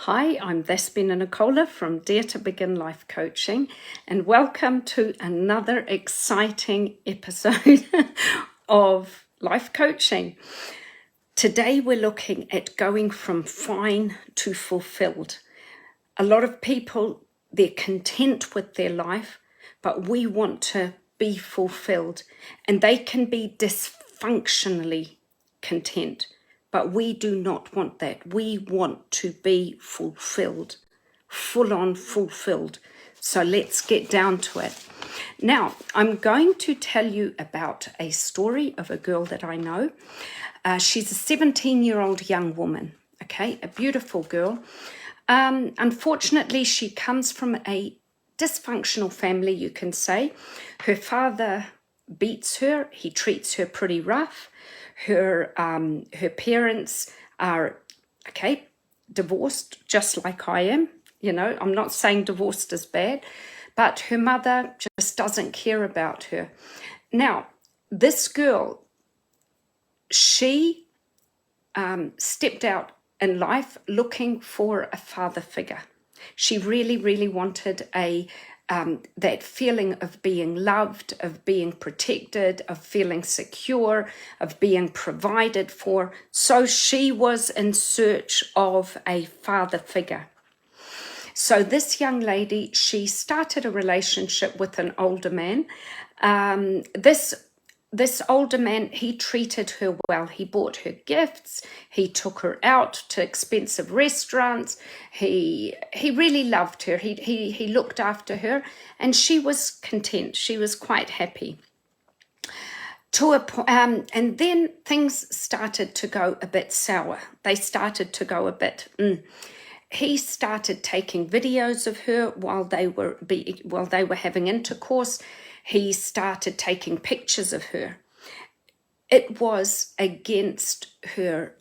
Hi, I'm Despina Nicola from Dare to Begin Life Coaching, and welcome to another exciting episode of Life Coaching. Today we're looking at going from fine to fulfilled. A lot of people, they're content with their life, but we want to be fulfilled, and they can be dysfunctionally content. But we do not want that. We want to be fulfilled, full on fulfilled. So let's get down to it. Now, I'm going to tell you about a story of a girl that I know. She's a 17-year-old young woman, okay, a beautiful girl. Unfortunately, she comes from a dysfunctional family, you can say. Her father beats her. He treats her pretty rough. Her parents are, okay, divorced, just like I am. You know, I'm not saying divorced is bad, but her mother just doesn't care about her. Now, this girl, she stepped out in life looking for a father figure. She really, really wanted that feeling of being loved, of being protected, of feeling secure, of being provided for. So she was in search of a father figure. So this young lady, she started a relationship with an older man. This older man, he treated her well. He bought her gifts. He took her out to expensive restaurants. He really loved her. He looked after her, and she was content. She was quite happy. And then things started to go a bit sour. They started to go a bit. He started taking videos of her while they were having intercourse. He started taking pictures of her. It was against her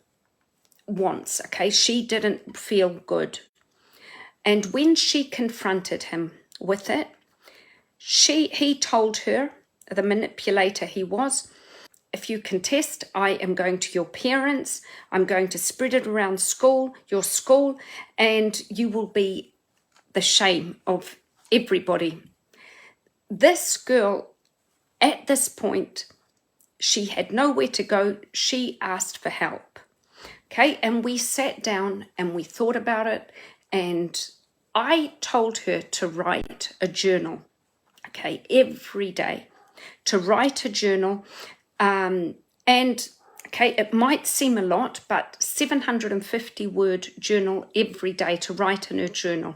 wants, okay? She didn't feel good. And when she confronted him with it, he told her, the manipulator he was, if you contest, I am going to your parents. I'm going to spread it around your school, and you will be the shame of everybody. This girl, at this point, she had nowhere to go. She asked for help. Okay, and we sat down and we thought about it, and I told her to write a journal, okay, every day, to write a journal. And okay, it might seem a lot, but 750-word journal every day to write in her journal.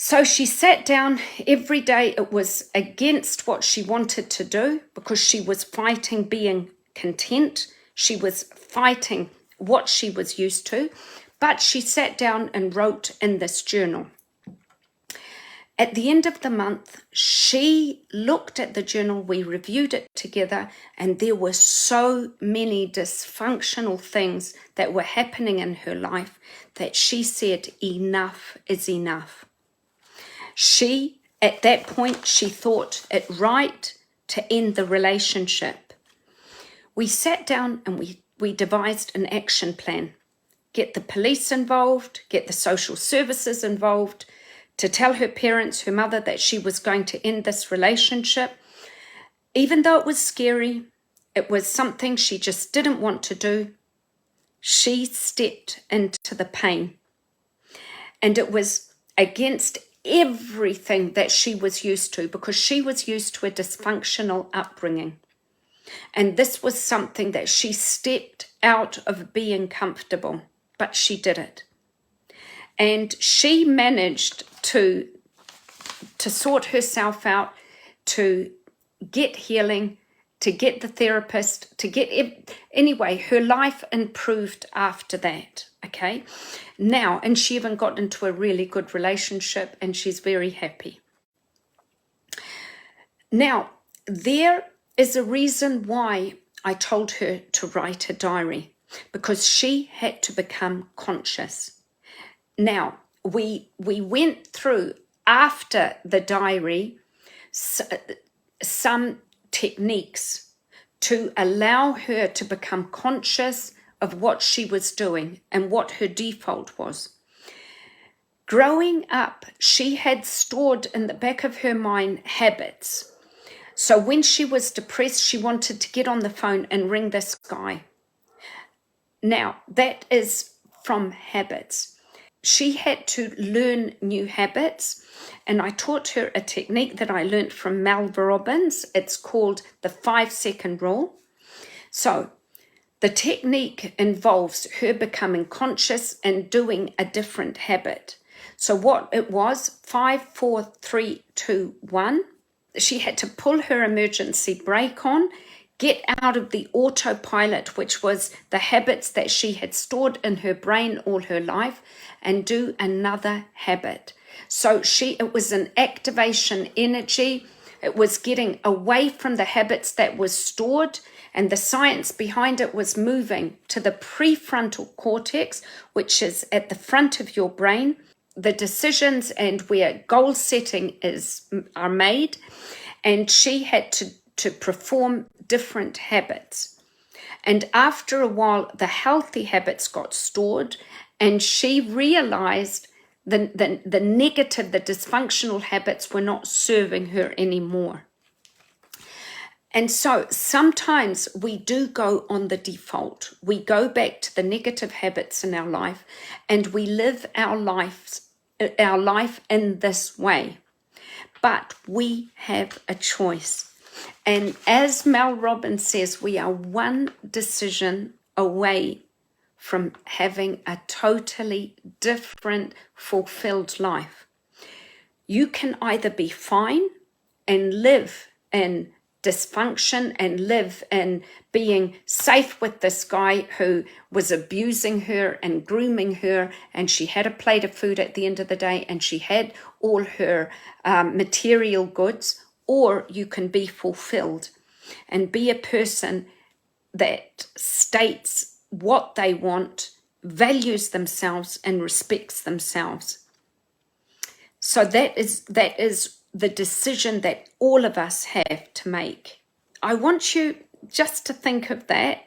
So she sat down every day. It was against what she wanted to do because she was fighting being content. She was fighting what she was used to, but she sat down and wrote in this journal. At the end of the month, she looked at the journal, we reviewed it together, and there were so many dysfunctional things that were happening in her life that she said, enough is enough. At that point, she thought it right to end the relationship. We sat down and we devised an action plan. Get the police involved, get the social services involved, to tell her parents, her mother, that she was going to end this relationship. Even though it was scary, it was something she just didn't want to do. She stepped into the pain. And it was against everything that she was used to, because she was used to a dysfunctional upbringing. And this was something that she stepped out of being comfortable, but she did it. And she managed to sort herself out, to get healing, to get the therapist, anyway, her life improved after that, okay? Now, and she even got into a really good relationship, and she's very happy. Now, there is a reason why I told her to write a diary, because she had to become conscious. Now, we went through, after the diary, some techniques to allow her to become conscious of what she was doing and what her default was. Growing up, she had stored in the back of her mind habits. So when she was depressed, she wanted to get on the phone and ring this guy. Now, that is from habits. She had to learn new habits, and I taught her a technique that I learned from Mel Robbins. It's called the 5-second rule. So the technique involves her becoming conscious and doing a different habit. So what it was, 5, 4, 3, 2, 1. She had to pull her emergency brake on, get out of the autopilot, which was the habits that she had stored in her brain all her life, and do another habit. So it was an activation energy. It was getting away from the habits that was stored, and the science behind it was moving to the prefrontal cortex, which is at the front of your brain, the decisions and where goal setting are made. And she had to perform different habits. And after a while, the healthy habits got stored, and she realized the negative, the dysfunctional habits were not serving her anymore. And so sometimes we do go on the default. We go back to the negative habits in our life, and we live our life in this way. But we have a choice. And as Mel Robbins says, we are one decision away from having a totally different, fulfilled life. You can either be fine and live in dysfunction and live in being safe with this guy who was abusing her and grooming her, and she had a plate of food at the end of the day and she had all her material goods, or you can be fulfilled and be a person that states what they want, values themselves, and respects themselves. So that is the decision that all of us have to make. I want you just to think of that.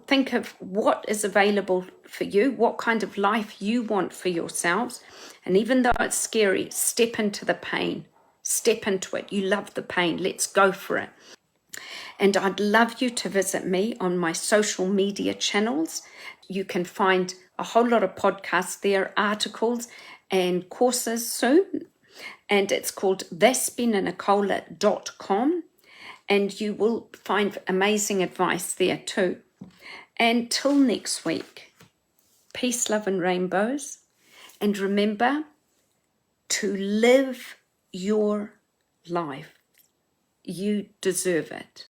Think of what is available for you, what kind of life you want for yourselves. And even though it's scary, step into the pain. Step into it. You love the pain. Let's go for it. And I'd love you to visit me on my social media channels. You can find a whole lot of podcasts there, articles and courses soon. And it's called despinanicola.com. And you will find amazing advice there too. And till next week, peace, love and rainbows. And remember to live your life. You deserve it.